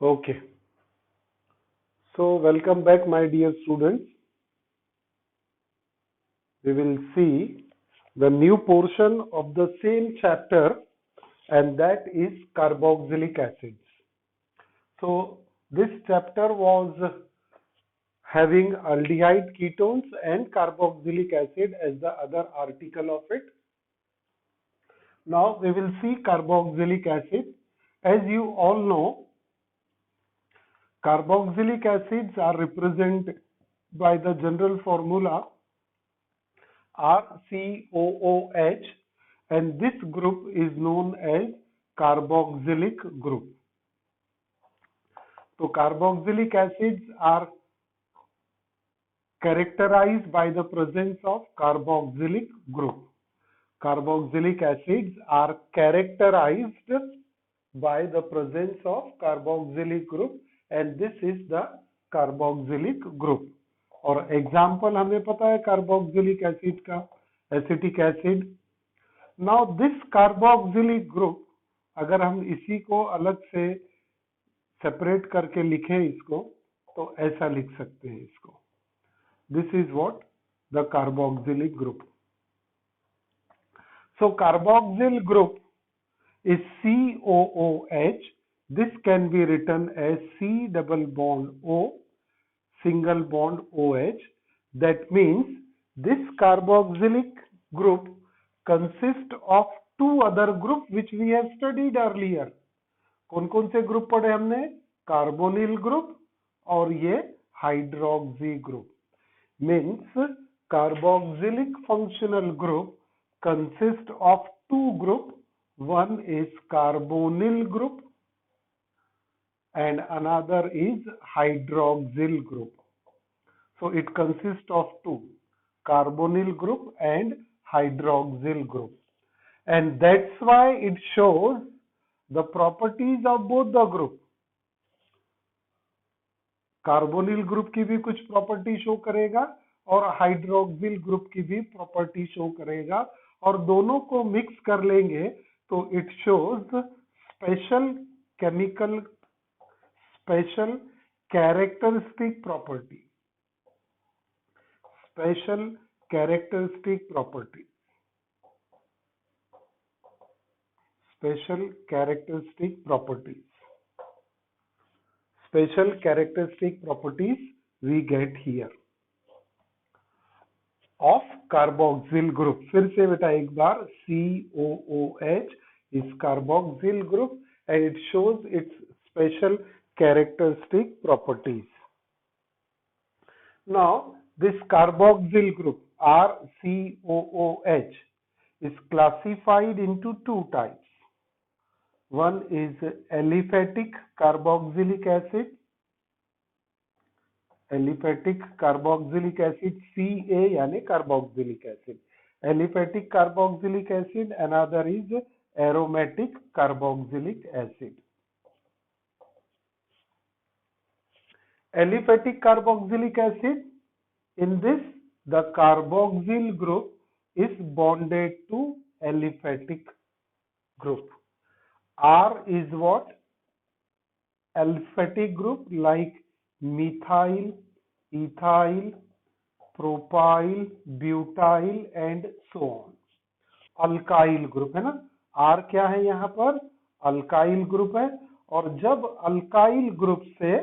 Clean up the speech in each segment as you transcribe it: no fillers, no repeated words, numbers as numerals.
Okay, so welcome back, my dear students. We will see the new portion of the same chapter, and that is carboxylic acids. So, this chapter was having aldehyde ketones and carboxylic acid as the other article of it. Now, we will see carboxylic acid. As you all know, carboxylic acids are represented by the general formula RCOOH, and this group is known as carboxylic group. So carboxylic acids are characterized by the presence of carboxylic group. Carboxylic acids are characterized by the presence of carboxylic group, and this is the carboxylic group. और example हमें पता है carboxylic acid का, acetic acid. Now this carboxylic group, अगर हम इसी को अलग से सेपरेट करके लिखें इसको, तो ऐसा लिख सकते हैं इसको. This is what the carboxylic group. So carboxyl group is COOH. This can be written as C double bond O single bond OH. That means this carboxylic group consists of two other groups which we have studied earlier. कौन कौन से group पढ़े हमने? Carbonyl group और ये hydroxy group. Means carboxylic functional group consists of two groups. One is carbonyl group and another is hydroxyl group. So it consists of two, carbonyl group and hydroxyl group. And that's why it shows the properties of both the group. Carbonyl group की भी कुछ property show करेगा और hydroxyl group की भी property show करेगा, और दोनों को मिक्स कर लेंगे तो it shows special chemical, special characteristic property, special characteristic property, special characteristic properties. Special characteristic properties we get here of carboxyl group. फिर से बेटा एक बार, COOH is carboxyl group and it shows its special characteristic properties. Now this carboxyl group RCOOH is classified into two types. One is aliphatic carboxylic acid. Aliphatic carboxylic acid, Ca यानी carboxylic acid. Aliphatic carboxylic acid. Another is aromatic carboxylic acid. Aliphatic carboxylic acid, in this the carboxyl group is bonded to aliphatic group. R is what? Aliphatic group like methyl, ethyl, propyl, butyl and so on. Alkyl group है ना. R क्या है यहाँ पर? Alkyl group है. और जब alkyl group से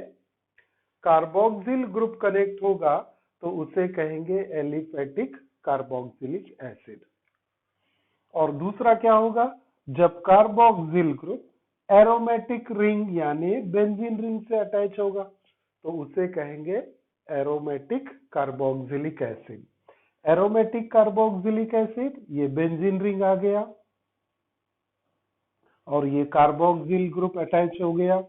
कार्बोक्सिल ग्रुप कनेक्ट होगा तो उसे कहेंगे एलिफेटिक कार्बोक्सिलिक एसिड. और दूसरा क्या होगा? जब कार्बोक्सिल ग्रुप एरोमेटिक रिंग यानी बेंजीन रिंग से अटैच होगा तो उसे कहेंगे aromatic carboxylic acid. Aromatic carboxylic acid, ये बेंजीन रिंग आ गया और ये कार्बोक्सिल ग्रुप अटैच हो गया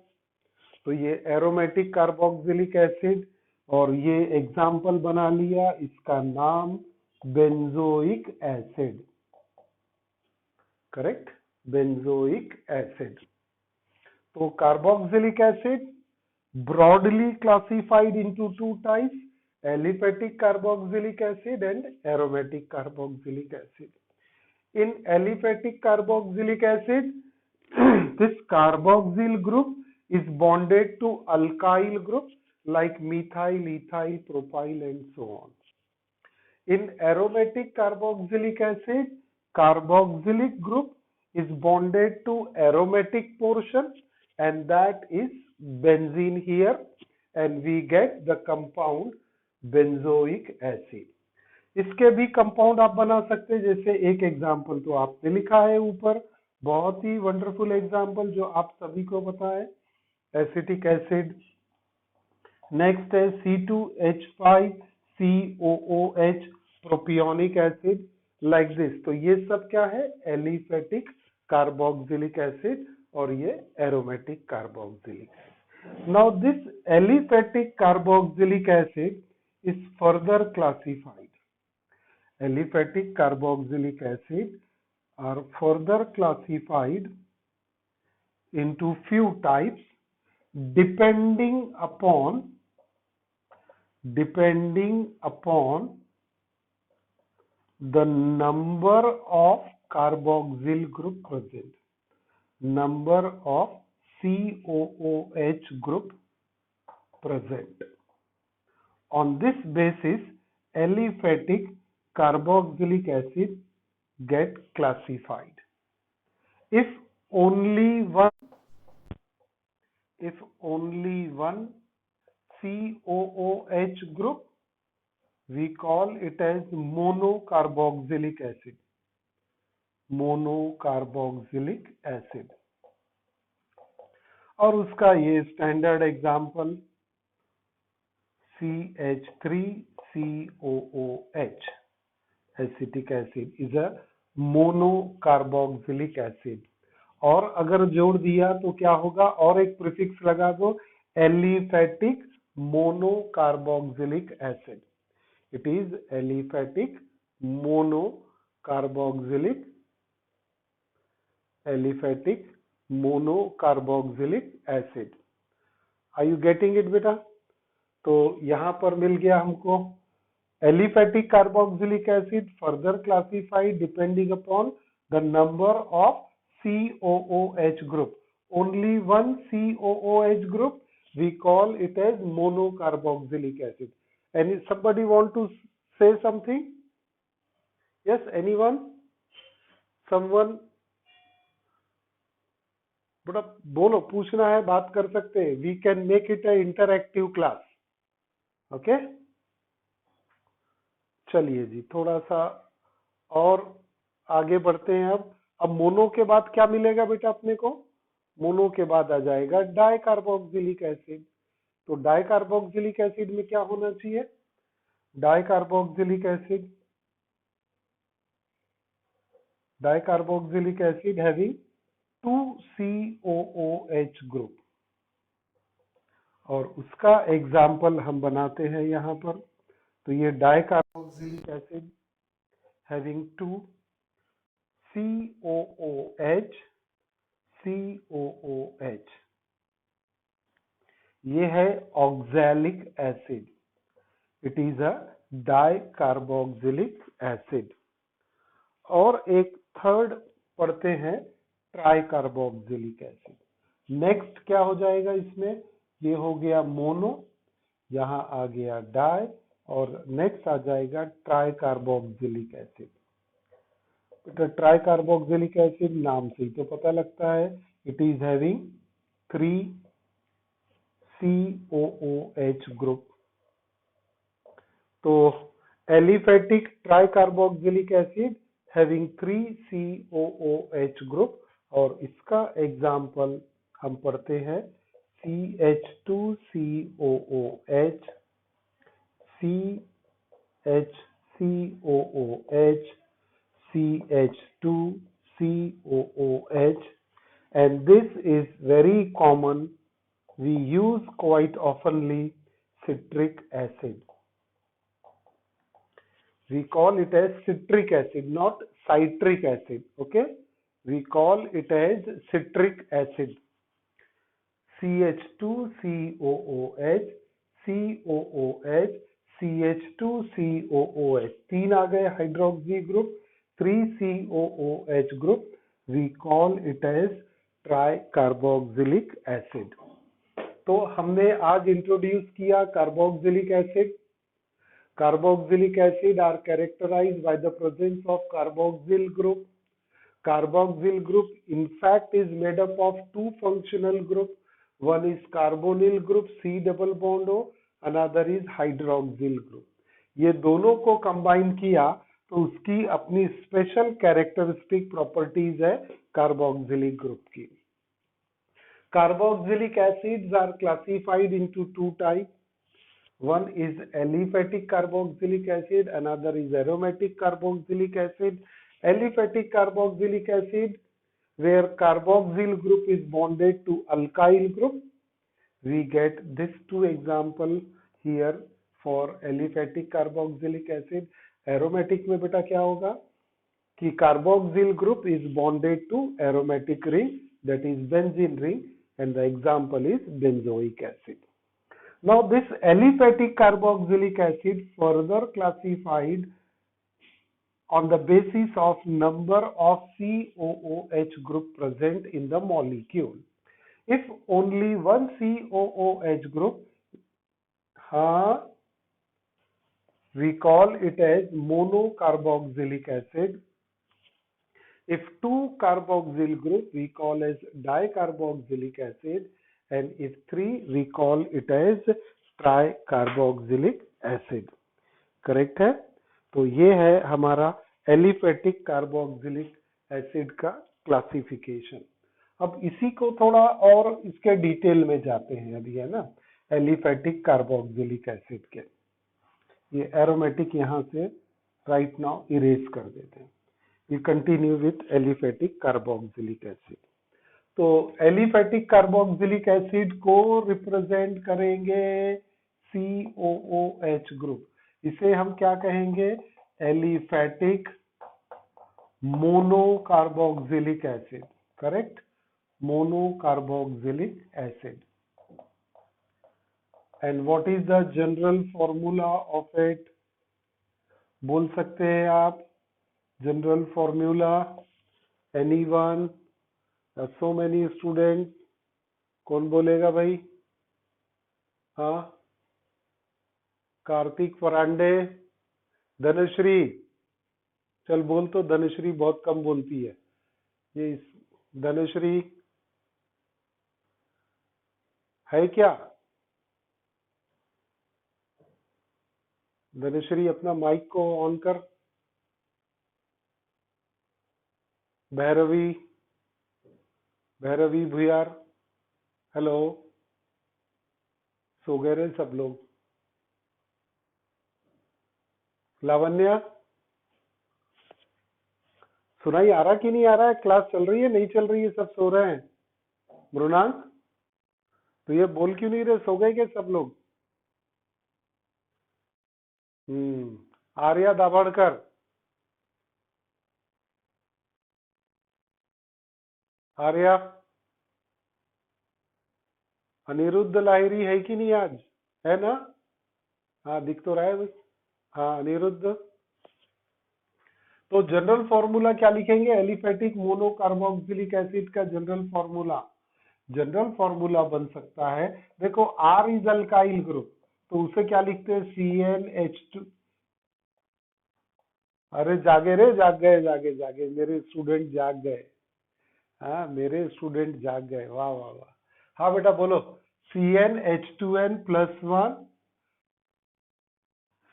तो ये एरोमेटिक कार्बोक्सिलिक एसिड, और ये एग्जाम्पल बना लिया, इसका नाम benzoic acid. Correct, benzoic acid. So carboxylic acid broadly classified into two types, aliphatic carboxylic acid and aromatic carboxylic acid. In aliphatic carboxylic acid, this carboxyl group is bonded to alkyl groups like methyl, ethyl, propyl and so on. In aromatic carboxylic acid, carboxylic group is bonded to aromatic portion and that is benzene here, and we get the compound benzoic acid. इसके भी compound आप बना सकते हैं, जैसे एक example तो आपने लिखा है ऊपर, बहुत ही वंडरफुल एग्जांपल जो आप सभी को पता है, एसिटिक एसिड। नेक्स्ट है C2H5COOH propionic acid like this. तो ये सब क्या है, एलिफेटिक कार्बोक्सिलिक एसिड और ये aromatic carboxylic acid. Now this aliphatic carboxylic acid is further classified. Aliphatic carboxylic acid are further classified into few types depending upon the number of carboxyl group present, number of COOH group present. On this basis, aliphatic carboxylic acid get classified. If only one COOH group, we call it as monocarboxylic acid. Monocarboxylic acid. और उसका ये standard example CH3COOH acetic acid is a monocarboxylic acid. और अगर जोड़ दिया तो क्या होगा, और एक प्रीफिक्स लगा दो, aliphatic monocarboxylic acid. It is aliphatic monocarboxylic acid. Are you getting it बेटा? तो यहाँ पर मिल गया हमको aliphatic carboxylic acid further classified depending upon the number of COOH group. Only one COOH group, we call it as monocarboxylic acid. And somebody want to say something? Yes, anyone? Someone? बड़ा बोलो, पूछना है, बात कर सकते हैं. We can make it a interactive class. Okay चलिए जी, थोड़ा सा और आगे बढ़ते हैं. अब मोनो के बाद क्या मिलेगा बेटा अपने को? मोनो के बाद आ जाएगा डाइकार्बोक्सिलिक एसिड. तो डाइकार्बोक्सिलिक एसिड में क्या होना चाहिए? Dicarboxylic acid having 2 COOH group, और उसका एग्जाम्पल हम बनाते हैं यहाँ पर. तो ये डाइकार्बोक्सिलिक एसिड हैविंग 2 COOH, ये है oxalic acid. It is a dicarboxylic acid. और एक थर्ड पढ़ते हैं ट्राइकार्बोक्सिलिक एसिड. नेक्स्ट क्या हो जाएगा इसमें? ये हो गया मोनो, यहाँ आ गया डाई, और नेक्स्ट आ जाएगा ट्राइकार्बोक्सिलिक एसिड. तो ट्राइकार्बोक्सिलिक एसिड नाम से ही तो पता लगता है, it is having 3 COOH group. तो aliphatic tricarboxylic acid having 3 COOH group, और इसका एग्जाम्पल हम पढ़ते हैं CH2COOH, CHCOOH, CH2COOH, and this is very common. We use quite oftenly citric acid. We call it as citric acid, not citric acid. Okay, we call it as citric acid. CH2COOH, COOH, CH2COOH, 3 आ गए hydroxy group, 3 COOH group. We call it as tricarboxylic acid. तो हमने आज introduce किया carboxylic acid. Carboxylic acid are characterized by the presence of carboxyl group. Carboxyl group in fact is made up of two functional groups. One is carbonyl group C double bond O, another is hydroxyl group. ये दोनों को combine किया तो उसकी अपनी special characteristic properties है carboxylic group की. Carboxylic acids are classified into two types. One is aliphatic carboxylic acid, another is aromatic carboxylic acid. Aliphatic carboxylic acid, where carboxyl group is bonded to alkyl group. We get these two examples here for aliphatic carboxylic acid. Aromatic में बेटा क्या होगा कि carboxyl group is bonded to aromatic ring, that is benzene ring, and the example is benzoic acid. Now this aliphatic carboxylic acid further classified on the basis of number of COOH group present in the molecule. If only one COOH group, we call it as monocarboxylic acid. If two carboxyl group, we call as dicarboxylic acid. And if three, we call it as tricarboxylic acid. Correct है. तो ये है हमारा aliphatic carboxylic acid का classification. अब इसी को थोड़ा और इसके डिटेल में जाते हैं अभी, है ना. एलिफेटिक कार्बोक्सिलिक एसिड के ये एरोमेटिक यहाँ से राइट नाउ इरेज कर देते हैं. We continue with aliphatic carboxylic acid. तो एलिफेटिक कार्बोक्सिलिक एसिड को रिप्रेजेंट करेंगे COOH ग्रुप. इसे हम क्या कहेंगे, aliphatic monocarboxylic acid. Correct, monocarboxylic acid. And what is the general formula of it, बोल सकते हैं आप general formula. Anyone, so many students, कौन बोलेगा भाई. हाँ, कार्तिक फरांडे, धनश्री, चल बोल. तो धनश्री बहुत कम बोलती है. ये धनश्री है क्या. धनश्री अपना माइक को ऑन कर. भैरवी भुयार, हेलो. सो गए रहे सब लोग. लावण्या, सुनाई आ रहा कि नहीं आ रहा है. क्लास चल रही है नहीं चल रही है, सब सो रहे हैं. मृणांक, तो ये बोल क्यों नहीं रहे, सो गए क्या सब लोग. आर्या दाभड़कर, आर्या. अनिरुद्ध लाहिरी है कि नहीं आज, है ना. हाँ दिख तो रहा है. हाँ अनिरुद्ध. तो जनरल फॉर्मूला क्या लिखेंगे, एलिफेटिक मोनोकार्बोक्सिलिक एसिड का जनरल फॉर्मूला बन सकता है. देखो R इज अल्काइल ग्रुप, तो उसे क्या लिखते हैं, CnH2. अरे जागे रे, जागे मेरे स्टूडेंट जाग गए. हाँ मेरे स्टूडेंट जाग गए, वाह वाह वाह. हाँ बेटा बोलो, CnH2n + 1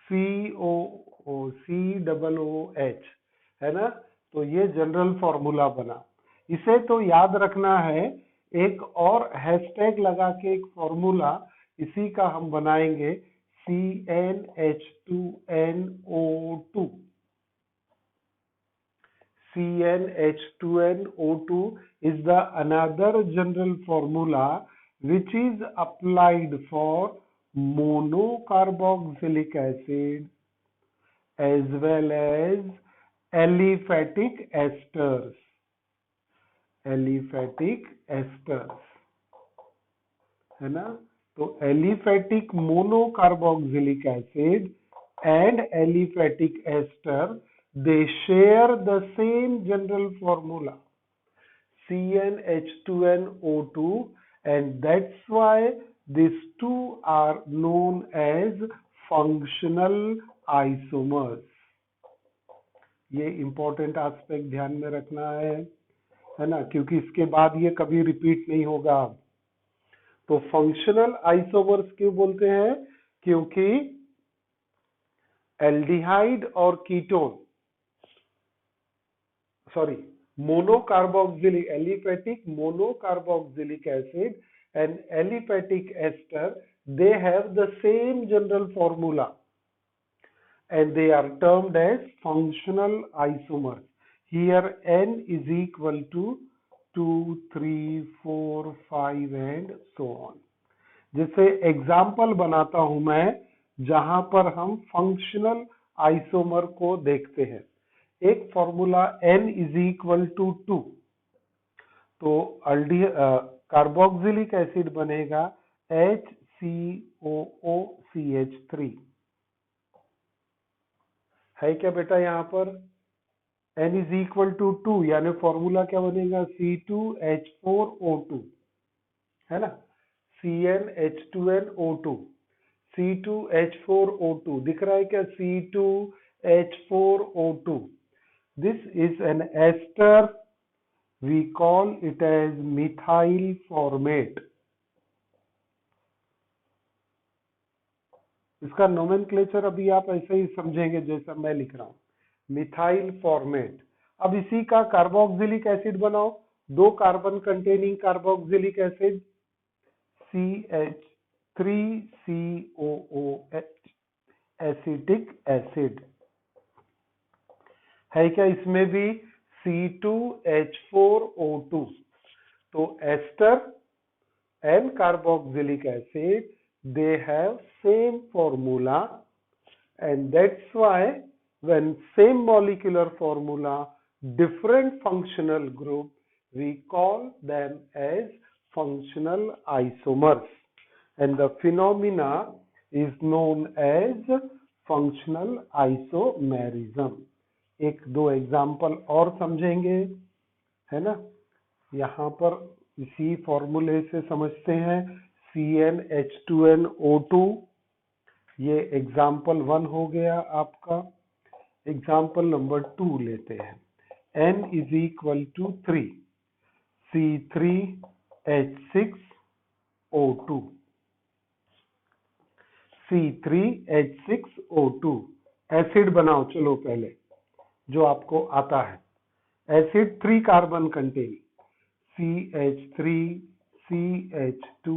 COOH, है ना. तो ये जनरल फॉर्मूला बना. इसे तो याद रखना है. एक और हैशटैग लगा के एक फॉर्मूला इसी का हम बनाएंगे, CnH2nO2. CnH2nO2 is the another general formula which is applied for monocarboxylic acid as well as aliphatic esters. है ना. तो aliphatic monocarboxylic acid and aliphatic ester, they share the same general formula, CnH2nO2, and that's why these two are known as functional isomers. ये important aspect ध्यान में रखना है ना, क्योंकि इसके बाद ये कभी रिपीट नहीं होगा। तो फंक्शनल आइसोमर्स क्यों बोलते हैं? क्योंकि एल्डिहाइड और ketone, sorry, monocarboxylic aliphatic monocarboxylic acid and aliphatic ester, they have the same general formula and they are termed as functional isomers. Here n is equal to 2, 3, 4, 5 and so on. जैसे example बनाता हूं मैं जहां पर हम functional isomer को देखते हैं। एक formula n is equal to 2, तो कार्बोक्सिलिक एसिड बनेगा HCOOCH3। है क्या बेटा यहाँ पर? n इज इक्वल टू 2 यानी फॉर्मूला क्या बनेगा? C2H4O2, है ना, CnH2nO2, C2H4O2 दिख रहा है क्या? C2H4O2. This is an ester. We call it as methyl formate. इसका नोमेनक्लेचर अभी आप ऐसे ही समझेंगे जैसा मैं लिख रहा हूं, मिथाइल फॉर्मेट। अब इसी का कार्बोक्सिलिक एसिड बनाओ, 2 carbon containing carboxylic acid CH3COOH, acetic acid है क्या? इसमें भी C2H4O2। तो ester and carboxylic acid, they have same formula, and that's why when same molecular formula, different functional group, we call them as functional isomers, and the phenomena is known as functional isomerism. एक दो example और समझेंगे, है ना। यहाँ पर इसी फॉर्मूले से समझते हैं, CnH2nO2, ये एग्जाम्पल 1 हो गया आपका। एग्जाम्पल नंबर 2 लेते हैं। n is equal to 3, C3H6O2, C3H6O2 acid बनाओ। चलो पहले जो आपको आता है, acid 3 carbon containing CH3, CH2,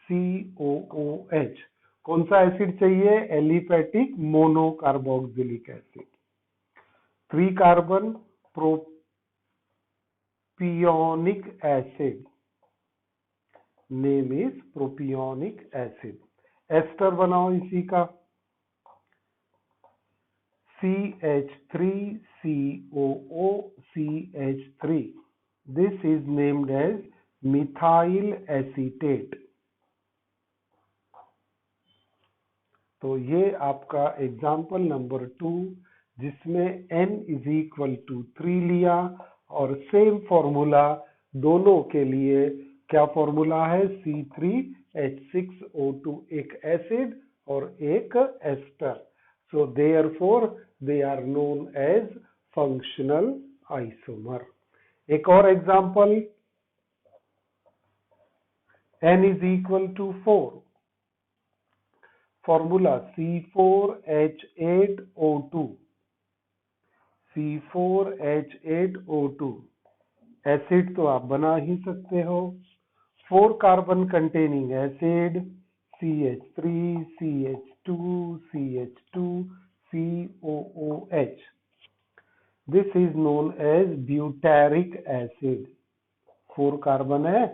COOH। कौन सा एसिड चाहिए? Aliphatic monocarboxylic acid. 3 carbon propionic acid, name is propionic acid. Ester बनाओ इसी का, CH3COOCH3, this is named as methyl acetate। तो ये आपका एग्जाम्पल नंबर 2, जिसमें n इज इक्वल टू 3 लिया, और सेम फॉर्मूला दोनों के लिए क्या फॉर्मूला है? C3H6O2, एक एसिड और एक ester. So therefore they are known as functional isomer. एक और example, n is equal to 4, formula C4H8O2, C4H8O2 acid तो आप बना ही सकते हो। 4 carbon containing acid CH3, CH2, CH2, COOH। This is known as butyric acid। 4 carbon है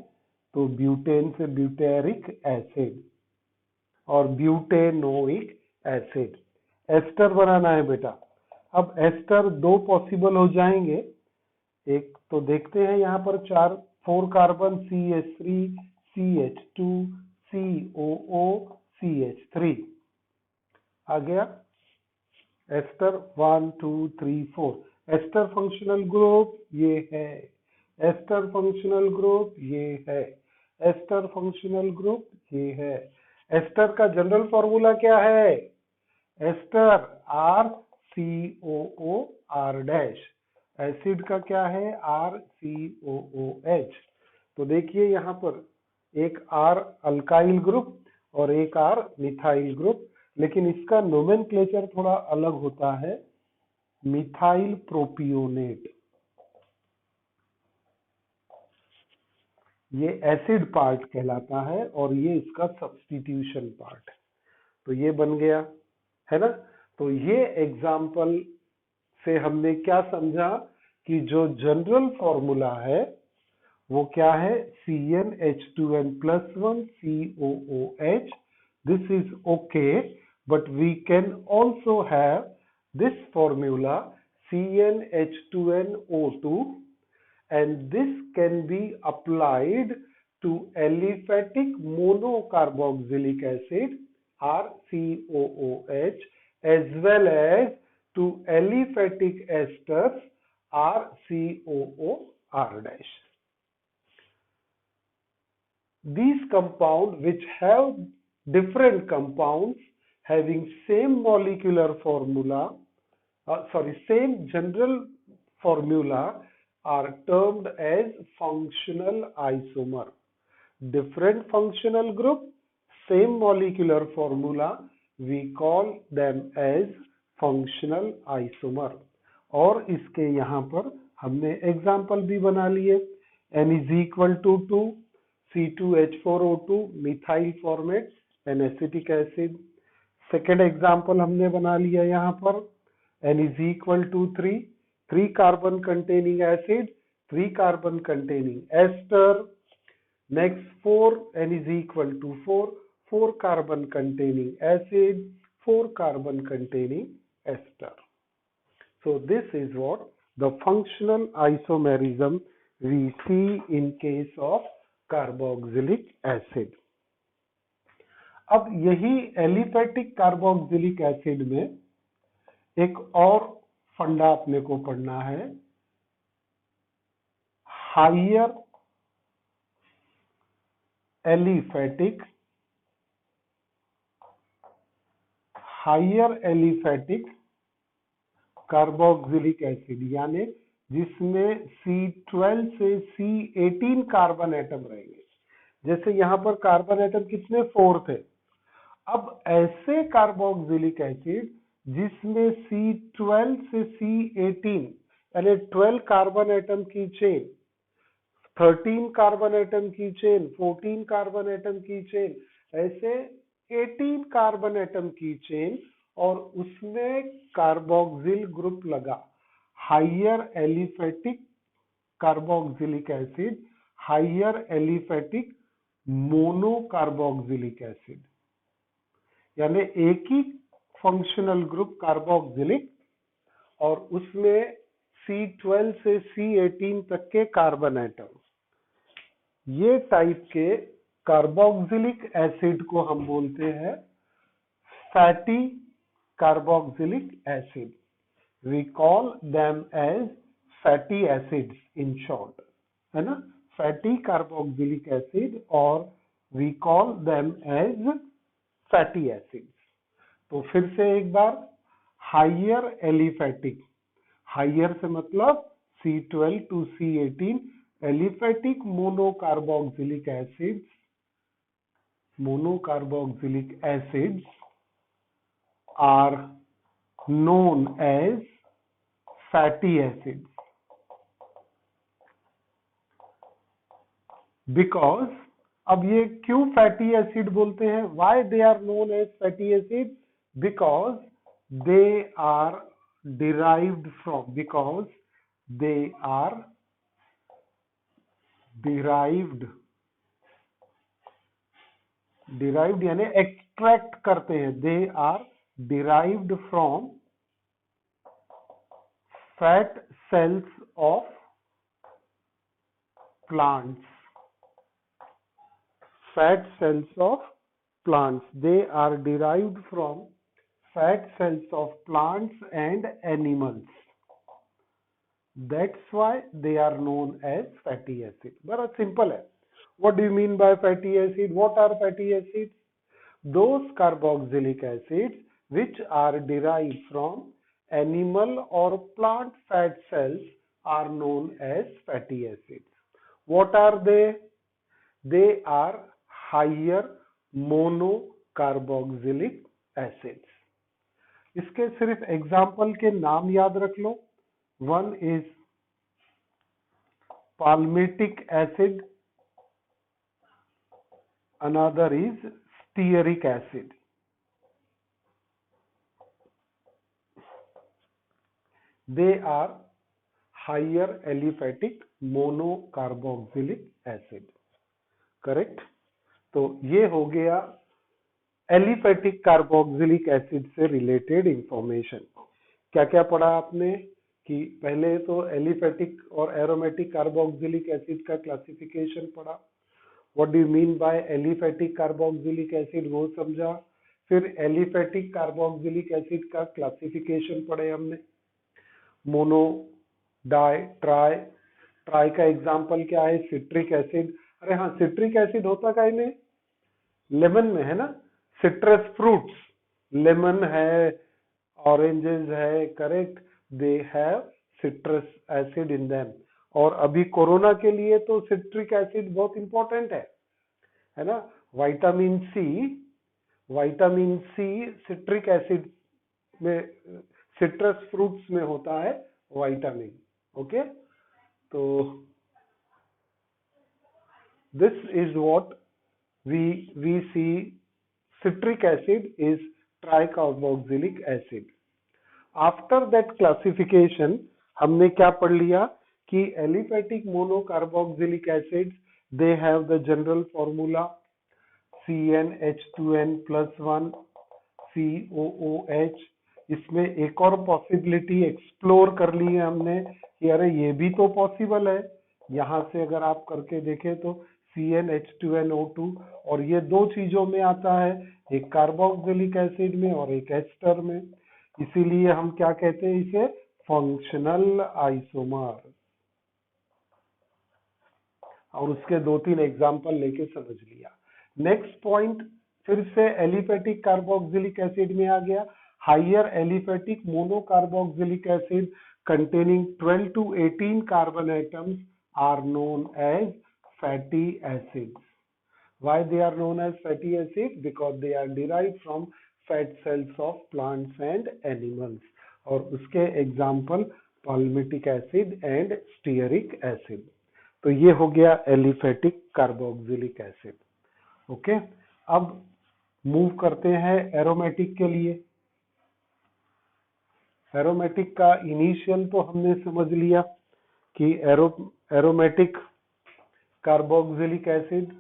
तो butane से ब्यूटेरिक एसिड और ब्यूटेनोइक एसिड। एस्टर बनाना है बेटा। अब एस्टर 2 पॉसिबल हो जाएंगे। एक तो देखते हैं यहाँ पर 4 कार्बन CH3, CH2, COOCH3 आ गया। एस्टर 1, 2, 3, 4। एस्टर फंक्शनल ग्रुप ये है, एस्टर फंक्शनल ग्रुप ये है। एस्टर फंक्शनल ग्रुप ये है। एस्टर का जनरल फॉर्मूला क्या है? Ester RCOOR dash. एसिड का क्या है? RCOOH। तो देखिए यहाँ पर एक R अल्काइल ग्रुप और एक R मिथाइल ग्रुप, लेकिन इसका नोमेनक्लेचर थोड़ा अलग होता है। मिथाइल प्रोपियोनेट, ये एसिड पार्ट कहलाता है और ये इसका सब्स्टिट्यूशन पार्ट है। तो ये बन गया है ना। तो ये एग्जाम्पल से हमने क्या समझा कि जो जनरल फॉर्मूला है वो क्या है? CnH2n+1 COOH। This is okay, but we can also have this formula CnH2nO2, and this can be applied to aliphatic monocarboxylic acid RCOOH as well as to aliphatic esters RCOOR dash. These compounds which have different compounds having same molecular formula, same general formula are termed as functional isomer. Different functional group, same molecular formula, we call them as functional isomer. और इसके यहाँ पर हमने example भी बना लिए। N is equal to 2 C2H4O2 methyl formate and acetic acid. Second example हमने बना लिया यहाँ पर N is equal to 3 carbon containing acid, 3 carbon containing ester. Next 4 N is equal to 4 carbon containing acid, 4 carbon containing ester. So this is what the functional isomerism we see in case of carboxylic acid. अब यही aliphatic carboxylic acid में एक और फंडा अपने को पढ़ना है। हायर एलिफेटिक कार्बोक्सिलिक एसिड, यानी जिसमें C12 से C18 कार्बन एटम रहेंगे। जैसे यहाँ पर कार्बन एटम कितने? 4 थे। अब ऐसे कार्बोक्सिलिक एसिड जिसमें C12 से C18 यानी 12 कार्बन एटम की चेन, 13 कार्बन एटम की चेन, 14 कार्बन एटम की चेन, ऐसे 18 कार्बन एटम की चेन, और उसमें कार्बोक्सिल ग्रुप लगा। Higher aliphatic carboxylic acid, higher aliphatic monocarboxylic acid, यानी एक ही फंक्शनल ग्रुप कार्बोक्सिलिक और उसमें C12 से C18 तक के कार्बन एटम। ये टाइप के कार्बोक्सिलिक एसिड को हम बोलते हैं fatty carboxylic acid. We call them as fatty acids in short, है ना। फैटी कार्बोक्सिलिक एसिड, और we call them as fatty acids. तो फिर से एक बार, हायर एलिफेटिक, हायर से मतलब C12 to C18 aliphatic monocarboxylic acids are known as fatty acids, because अब ये क्यों फैटी एसिड बोलते हैं? Why they are known as fatty acids? Because they are derived from, derived यानी एक्सट्रैक्ट करते हैं, they are derived from fat cells of plants. Fat cells of plants. They are derived from fat cells of plants and animals. That's why they are known as fatty acid. बड़ा simple है। What do you mean by fatty acid? What are fatty acids? Those carboxylic acids which are derived from animal or plant fat cells are known as fatty acids. What are they? They are higher monocarboxylic acids. इसके सिर्फ example के नाम याद रख लो. One is palmitic acid, another is stearic acid. They are higher aliphatic monocarboxylic acid. Correct. तो ये हो गया एलिफेटिक कार्बोक्सिलिक एसिड से रिलेटेड इंफॉर्मेशन. क्या क्या पढ़ा आपने कि पहले तो एलिफेटिक और एरोमेटिक कार्बोक्सिलिक एसिड का क्लासिफिकेशन पढ़ा. What do you mean by aliphatic carboxylic acid वो समझा. फिर एलिफेटिक कार्बोक्सिलिक एसिड का क्लासिफिकेशन पढ़े हमने. Mono, di, tri. ट्राई का एग्जांपल क्या है? Citric acid. अरे हाँ, सिट्रिक एसिड होता का में लेमन में है ना. सिट्रस फ्रूट्स, लेमन है, ऑरेंजेस है, correct. They have citrus acid in them. और अभी कोरोना के लिए तो सिट्रिक एसिड बहुत इंपॉर्टेंट है ना. विटामिन सी सिट्रिक एसिड में, सिट्रस फ्रूट्स में होता है विटामिन. ओके. तो this is what we see. Citric acid is tricarboxylic acid. After that classification हमने क्या पढ़ लिया कि aliphatic monocarboxylic acids, they have the general formula CnH2n plus 1 COOH. इसमें एक और पॉसिबिलिटी एक्सप्लोर कर ली है हमने कि अरे ये भी तो पॉसिबल है. यहां से अगर आप करके देखें तो CnH2nO2, और ये दो चीजों में आता है, एक कार्बोक्सिलिक एसिड में और एक एस्टर में. इसीलिए हम क्या कहते हैं इसे? Functional isomer. और उसके दो तीन एग्जांपल लेके समझ लिया. नेक्स्ट पॉइंट फिर से एलिफेटिक कार्बोक्सिलिक एसिड में आ गया. Higher aliphatic monocarboxylic acid containing 12 to 18 carbon atoms are known as fatty acids. Why they are known as fatty acids? Because they are derived from fat cells of plants and animals. और उसके example palmitic acid and stearic acid. तो ये हो गया एलिफेटिक carboxylic acid. Okay. अब move करते हैं एरोमेटिक के लिए. एरोमेटिक का इनिशियल तो हमने समझ लिया कि aromatic carboxylic acid,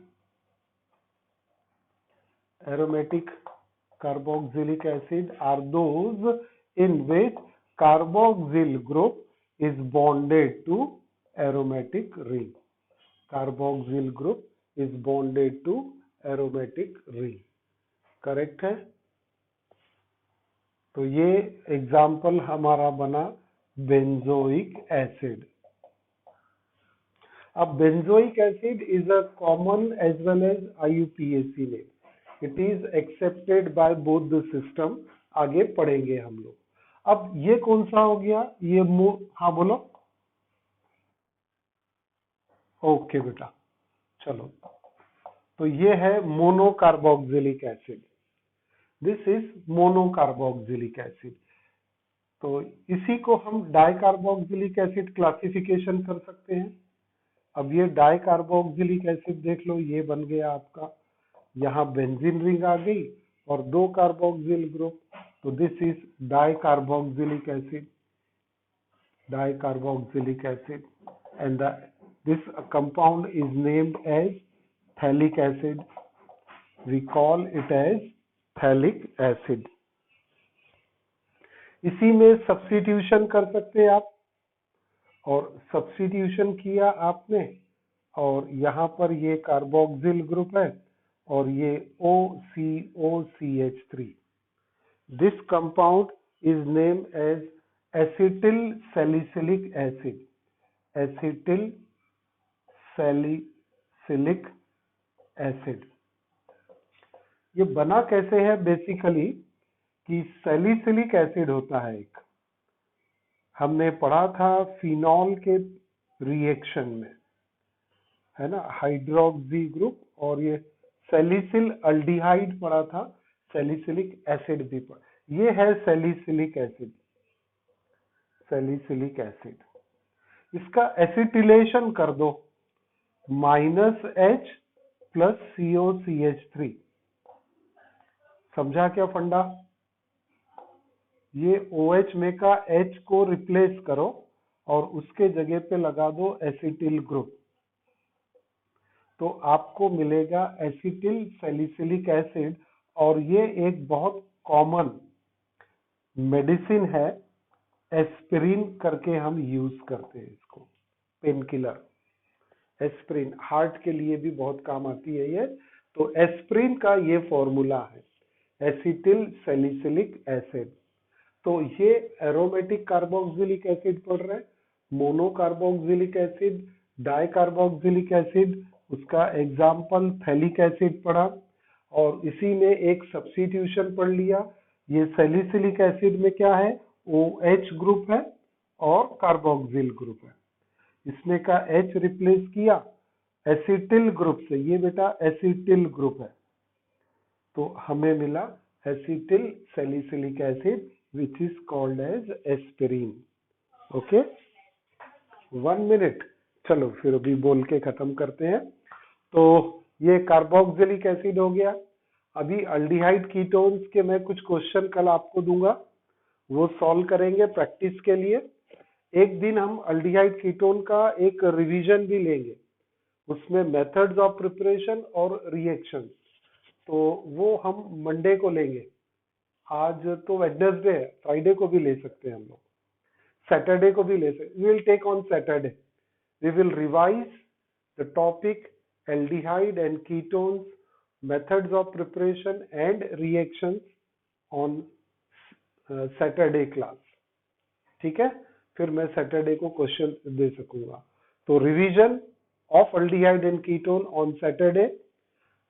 aromatic carboxylic acid are those in which carboxyl group is bonded to aromatic ring. Carboxyl group is bonded to aromatic ring. Correct है. तो ये एग्जाम्पल हमारा बना बेंजोइक एसिड. अब benzoic acid is a common as well as IUPAC name. It is accepted by both the system. आगे पढ़ेंगे हम लोग. अब ये कौन सा हो गया? ये हाँ बोलो. ओके बेटा, चलो. तो ये है monocarboxylic acid. This is monocarboxylic acid. तो इसी को हम डाइकार्बोक्सिलिक एसिड क्लासिफिकेशन कर सकते हैं. अब ये डाइकार्बोक्सिलिक एसिड देख लो, ये बन गया आपका. यहाँ बेंजीन रिंग आ गई और दो कार्बोक्सिल ग्रुप. तो this is dicarboxylic acid. Dicarboxylic acid. And this compound is named as phthalic acid. We call it as phthalic acid. इसी में सब्स्टिट्यूशन कर सकते हैं आप. और सब्स्टिट्यूशन किया आपने, और यहाँ पर ये कार्बोक्सिल ग्रुप है और ये OCOCH3. This compound is named as acetyl salicylic acid. Acetyl salicylic acid. ये बना कैसे है बेसिकली कि सैलिसिलिक एसिड होता है एक, हमने पढ़ा था फिनॉल के रिएक्शन में, है ना, हाइड्रोक्सी ग्रुप, और ये सैलिसिल अल्डिहाइड पढ़ा था, सैलिसिलिक एसिड भी पढ़ा। ये है सैलिसिलिक एसिड, सैलिसिलिक एसिड। इसका एसिटिलेशन कर दो, -H + COCH3। समझा क्या फंडा? ये OH में का H को रिप्लेस करो और उसके जगह पे लगा दो एसिटिल ग्रुप, तो आपको मिलेगा एसिटिल सैलिसिलिक एसिड। और ये एक बहुत कॉमन मेडिसिन है, एस्पिरिन करके हम यूज करते हैं इसको, पेन किलर। एस्पिरिन हार्ट के लिए भी बहुत काम आती है ये। तो एस्पिरिन का ये फॉर्मूला है, एसिटिल सैलिसिलिक एसिड। तो ये एरोमेटिक कार्बोक्सिलिक एसिड पढ़ रहे हैं, मोनोकार्बोक्सिलिक एसिड, डाइकार्बोक्सिलिक एसिड, उसका एग्जाम्पल थैलिक एसिड पढ़ा, और इसी में एक सब्स्टिट्यूशन पढ़ लिया। ये सैलिसिलिक एसिड में क्या है, OH ग्रुप है और कार्बोक्सिल ग्रुप है, इसमें का H रिप्लेस किया एसिटिल ग्रुप से, ये बेटा एसिटिल ग्रुप है, तो हमें मिला acetyl salicylic acid which is called as aspirin। Okay, 1 minute, चलो फिर अभी बोल के खत्म करते हैं। तो ये कार्बोक्सिलिक एसिड हो गया। अभी अल्डिहाइड कीटोन्स के मैं कुछ क्वेश्चन कल आपको दूंगा, वो सॉल्व करेंगे प्रैक्टिस के लिए। एक दिन हम अल्डिहाइड कीटोन का एक रिवीजन भी लेंगे, उसमें मेथड्स ऑफ प्रिपरेशन और रिएक्शन, तो वो हम मंडे को लेंगे। आज तो वेडनेसडे है, फ्राइडे को भी ले सकते हैं हम लोग, सैटरडे को भी ले सकते। We will take on Saturday, we will revise the topic aldehyde and ketones, methods of preparation and reactions on Saturday class. ठीक है, फिर मैं सैटरडे को क्वेश्चन दे सकूंगा। तो revision of aldehyde and ketone on Saturday,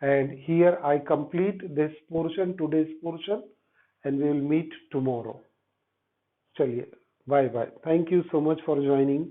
and here I complete this portion, today's portion, and we will meet tomorrow. चलिए, bye bye. Thank you so much for joining.